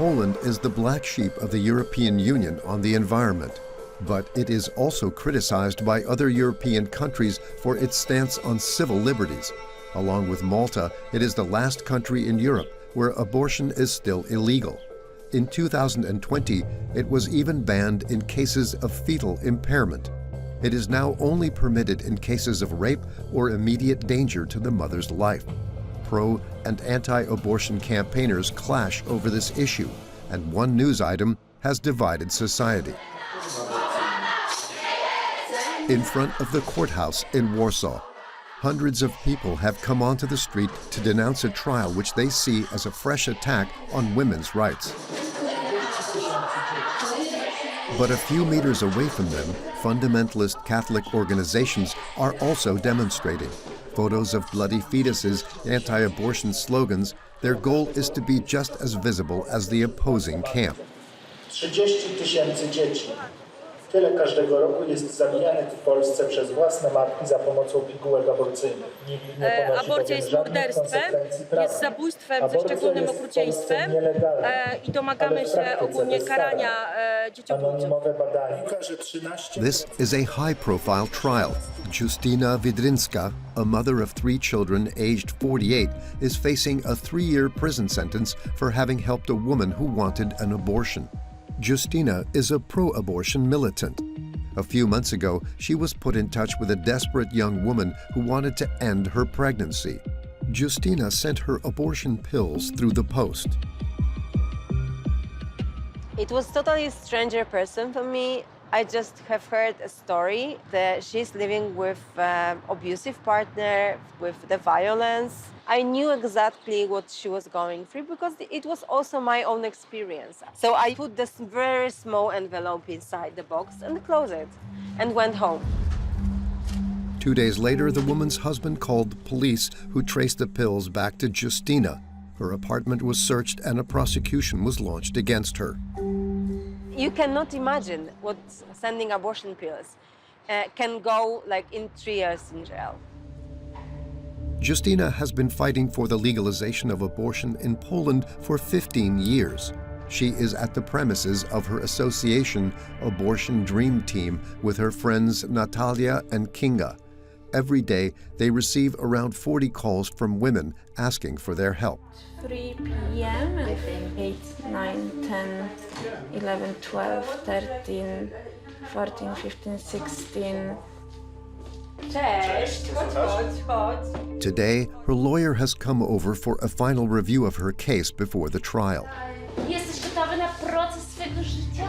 Poland is the black sheep of the European Union on the environment, but it is also criticized by other European countries for its stance on civil liberties. Along with Malta, it is the last country in Europe where abortion is still illegal. In 2020, it was even banned in cases of fetal impairment. It is now only permitted in cases of rape or immediate danger to the mother's life. Pro- and anti-abortion campaigners clash over this issue, and one news item has divided society. In front of the courthouse in Warsaw, hundreds of people have come onto the street to denounce a trial which they see as a fresh attack on women's rights. But a few meters away from them, fundamentalist Catholic organizations are also demonstrating. Photos of bloody fetuses, anti-abortion slogans, their goal is to be just as visible as the opposing camp. 30,000 dzieci. Tyle każdego roku jest zabijanych w Polsce przez własne matki za pomocą pigułek aborcyjnych. Aborcja jest morderstwem, jest zabójstwem ze szczególnym okrucieństwem i domagamy się ogólnie karania dzieciobójców. This is a high-profile trial. Justyna Wydrzyńska, a mother of 3 children aged 48, is facing a 3-year prison sentence for having helped a woman who wanted an abortion. Justyna is a pro-abortion militant. A few months ago, she was put in touch with a desperate young woman who wanted to end her pregnancy. Justyna sent her abortion pills through the post. It was totally a stranger person for me. I just have heard a story that she's living with an abusive partner, with the violence. I knew exactly what she was going through because it was also my own experience. So I put this very small envelope inside the box and closed it and went home. 2 days later, the woman's husband called the police, who traced the pills back to Justyna. Her apartment was searched and a prosecution was launched against her. You cannot imagine what sending abortion pills can go like in 3 years in jail. Justyna has been fighting for the legalization of abortion in Poland for 15 years. She is at the premises of her association, Abortion Dream Team, with her friends Natalia and Kinga. Every day, they receive around 40 calls from women asking for their help. 3 p.m. I think 8, 9, 10, 11, 12, 13, 14, 15, 16. Cześć, chodź. Today, her lawyer has come over for a final review of her case before the trial. Jesteś gotowy na proces swego życia?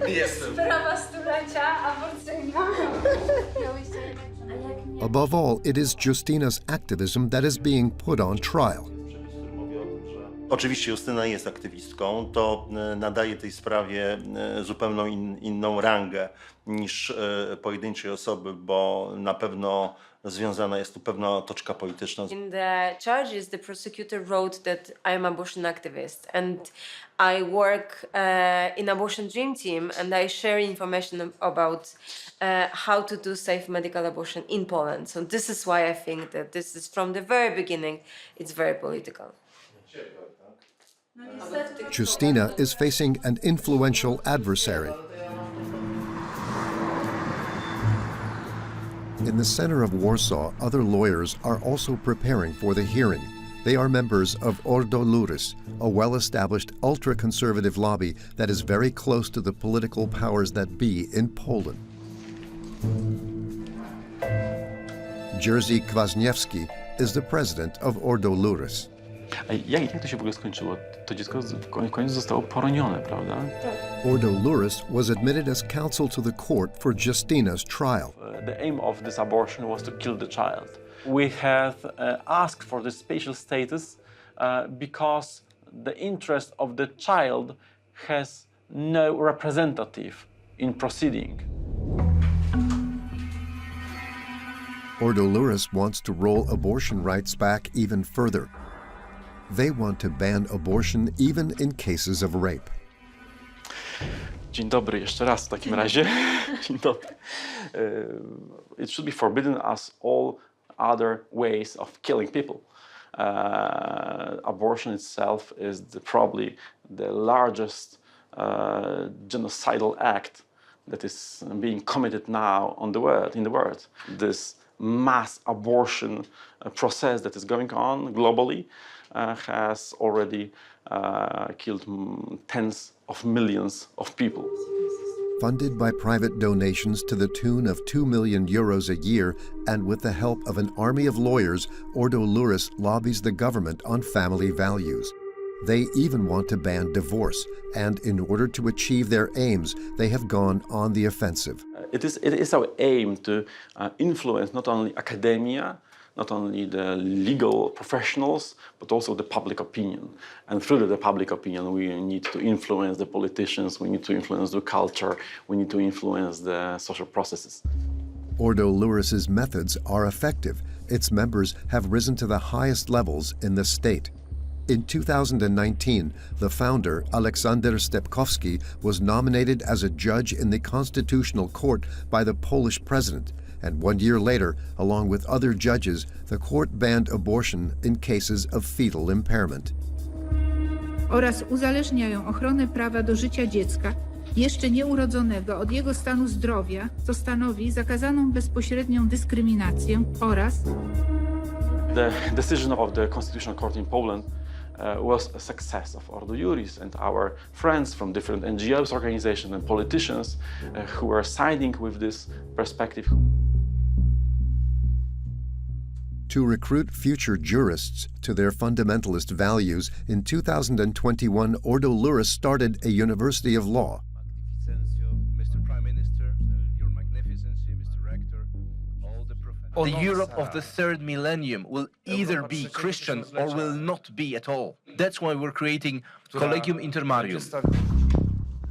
Jestem. Sprawa stulecia aborcyjna. Above all, it is Justyna's activism that is being put on trial. Oczywiście Justyna jest aktywistką, to nadaje tej sprawie zupełną inną rangę niż pojedynczej osoby, bo na pewno związana jest tu pewna otoczka polityczna. In the charges, the prosecutor wrote that I am an abortion activist and I work in Abortion Dream Team and I share information about how to do safe medical abortion in Poland. So this is why I think that this is from the very beginning, it's very political. Justyna is facing an influential adversary. In the center of Warsaw, other lawyers are also preparing for the hearing. They are members of Ordo Iuris, a well-established ultra-conservative lobby that is very close to the political powers that be in Poland. Jerzy Kwasniewski is the president of Ordo Iuris. Jak to się w ogóle skończyło? To dziecko w końcu zostało poronione, prawda? Ordo Iuris was admitted as counsel to the court for Justyna's trial. The aim of this abortion was to kill the child. We have asked for this special status because the interest of the child has no representative in proceeding. Ordo Iuris wants to roll abortion rights back even further. They want to ban abortion even in cases of rape. Dzień dobry jeszcze raz w takim razie. Dzień dobry. It should be forbidden as all other ways of killing people. abortion itself is probably the largest genocidal act that is being committed now in the world. This mass abortion process that is going on globally has already killed tens of millions of people. Funded by private donations to the tune of €2 million a year, and with the help of an army of lawyers, Ordo Iuris lobbies the government on family values. They even want to ban divorce, and in order to achieve their aims, they have gone on the offensive. It is our aim to influence not only academia, not only the legal professionals, but also the public opinion. And through the public opinion, we need to influence the politicians, we need to influence the culture, we need to influence the social processes. Ordo Iuris's methods are effective. Its members have risen to the highest levels in the state. In 2019, the founder, Aleksander Stepkowski, was nominated as a judge in the Constitutional Court by the Polish president, and 1 year later, along with other judges, the court banned abortion in cases of fetal impairment. Oraz uzależniają ochronę prawa do życia dziecka jeszcze nieurodzonego od jego stanu zdrowia, co stanowi zakazaną bezpośrednią dyskryminację oraz The decision of the Constitutional Court in Poland was a success of Ordo Iuris and our friends from different NGOs, organizations and politicians who were siding with this perspective. To recruit future jurists to their fundamentalist values, in 2021, Ordo Iuris started a University of Law. Mr. Prime Minister, Your Magnificency, Mr. Rector, all the professors. The Europe of the third millennium will either be Christian or will not be at all. That's why we're creating Collegium Intermarium.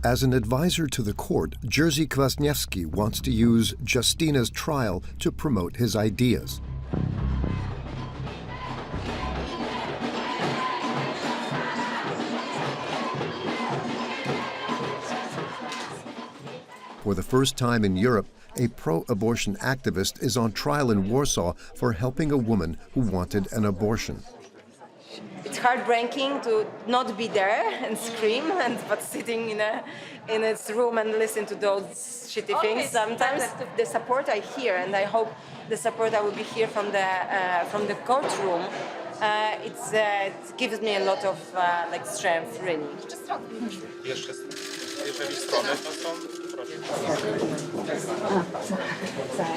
As an advisor to the court, Jerzy Kwasniewski wants to use Justyna's trial to promote his ideas. For the first time in Europe, a pro-abortion activist is on trial in Warsaw for helping a woman who wanted an abortion. It's heartbreaking to not be there and scream, but sitting in its room and listen to those shitty things. Sometimes the support I hear, and I hope the support I will be here from the courtroom, it gives me a lot of strength, really.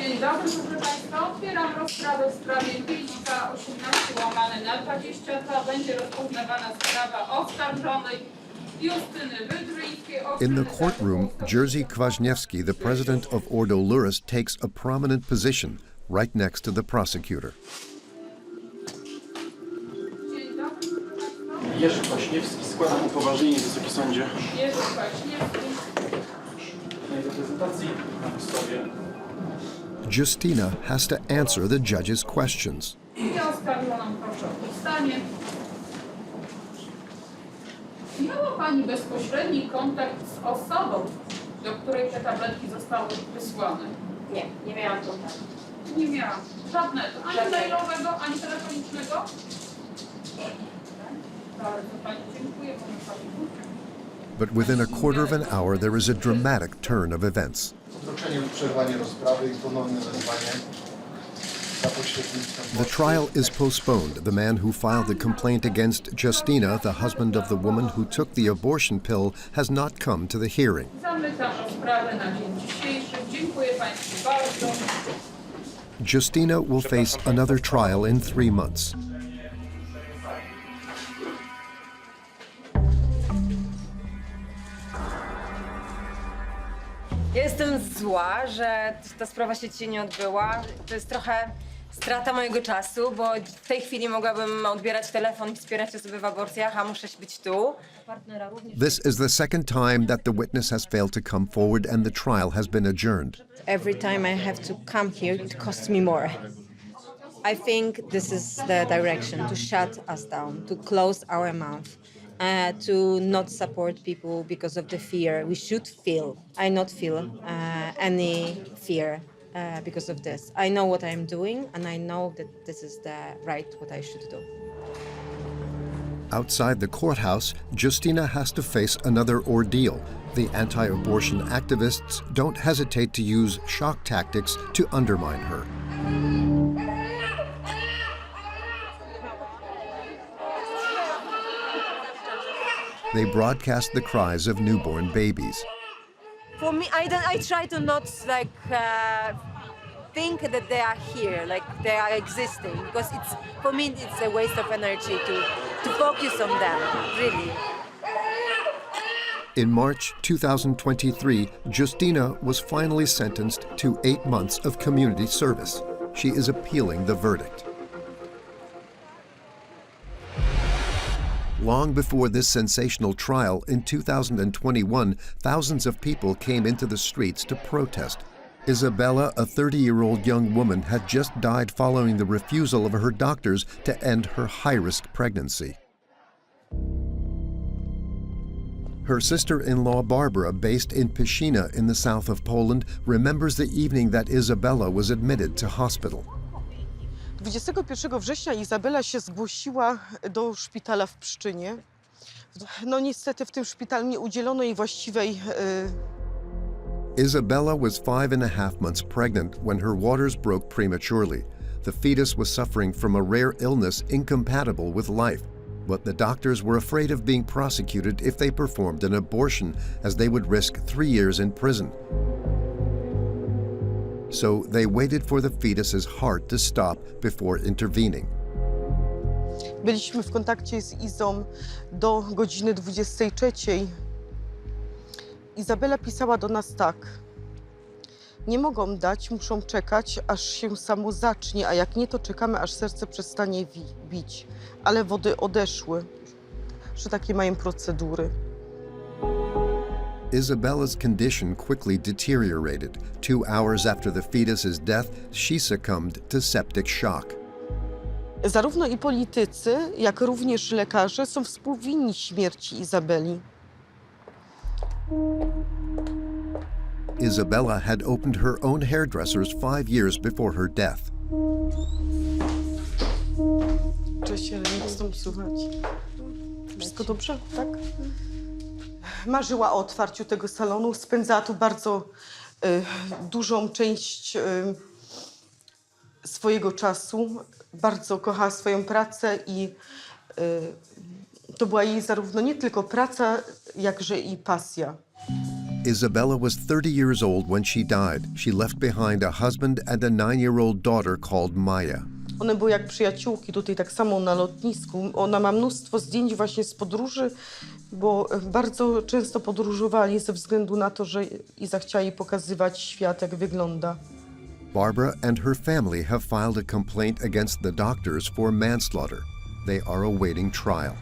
Dzień dobry, proszę Państwa. Otwieram rozprawę w sprawie 5K18/22. Będzie rozpoznawana sprawa oskarżonej Justyny Wydrzyńskiej. In the courtroom, Jerzy Kwasniewski, the president of Ordo Iuris, takes a prominent position right next to the prosecutor. Dzień dobry, proszę Państwa. Jerzy Kwaśniewski, składam upoważnienie, Wysoki Sądzie. Jerzy Kwaśniewski. Justyna has to answer the judge's questions. I oskarżoną proszę o powstanie. Miała Pani bezpośredni kontakt z osobą, do której te tabletki zostały wysłane? Nie, nie miałam kontaktu. Nie miałam. Żadnego. Ani mailowego, ani telefonicznego? Bardzo Pani dziękuję. But within a quarter of an hour, there is a dramatic turn of events. The trial is postponed. The man who filed the complaint against Justyna, the husband of the woman who took the abortion pill, has not come to the hearing. Zamykam rozprawę na dzień dzisiejszy. Dziękuję Państwu bardzo. Justyna will face another trial in 3 months. Jestem zła, że ta sprawa się dzisiaj nie odbyła. To jest trochę strata mojego czasu, bo w tej chwili mogłabym odbierać telefon i wspierać osoby w aborcjach, a muszę być tu. This is the second time that the witness has failed to come forward and the trial has been adjourned. Every time I have to come here, it costs me more. I think this is the direction, to shut us down, to close our mouth. To not support people because of the fear. We should feel. I not feel any fear because of this. I know what I'm doing, and I know that this is the right, what I should do. Outside the courthouse, Justyna has to face another ordeal. The anti-abortion activists don't hesitate to use shock tactics to undermine her. They broadcast the cries of newborn babies. For me, I try to not think that they are here, like they are existing, because for me it's a waste of energy to focus on them, really. In March 2023, Justyna was finally sentenced to 8 months of community service. She is appealing the verdict. Long before this sensational trial in 2021, thousands of people came into the streets to protest. Izabela, a 30-year-old young woman, had just died following the refusal of her doctors to end her high-risk pregnancy. Her sister-in-law Barbara, based in Pszczyna in the south of Poland, remembers the evening that Izabela was admitted to hospital. 21 września Izabela się zgłosiła do szpitala w Pszczynie. No niestety w tym szpitalu nie udzielono jej właściwej... Izabela was 5.5 months pregnant when her waters broke prematurely. The fetus was suffering from a rare illness incompatible with life, but the doctors were afraid of being prosecuted if they performed an abortion, as they would risk 3 years in prison. So they waited for the fetus's heart to stop before intervening. Byliśmy w kontakcie z Izą do godziny 23. Izabela pisała do nas tak. Nie mogą dać, muszą czekać, aż się samo zacznie, a jak nie, to czekamy, aż serce przestanie bić. Ale wody odeszły, że takie mają procedury. Izabela's condition quickly deteriorated. 2 hours after the fetus's death, she succumbed to septic shock. Zarówno i politycy, jak również lekarze są współwinni śmierci Izabeli. Izabela had opened her own hairdressers 5 years before her death. Cześć, ale nic tam słychać. Wszystko dobrze, tak? Marzyła o otwarciu tego salonu, spędzała tu bardzo dużą część swojego czasu. Bardzo kochała swoją pracę i to była jej zarówno nie tylko praca, jakże i pasja. Izabela was 30 years old when she died. She left behind a husband and a 9-year-old daughter called Maya. One były jak przyjaciółki tutaj tak samo na lotnisku. Ona ma mnóstwo zdjęć właśnie z podróży, bo bardzo często podróżowali ze względu na to, że Iza chciała jej pokazywać świat, jak wygląda. Barbara and her family have filed a complaint against the doctors for manslaughter. They are awaiting trial.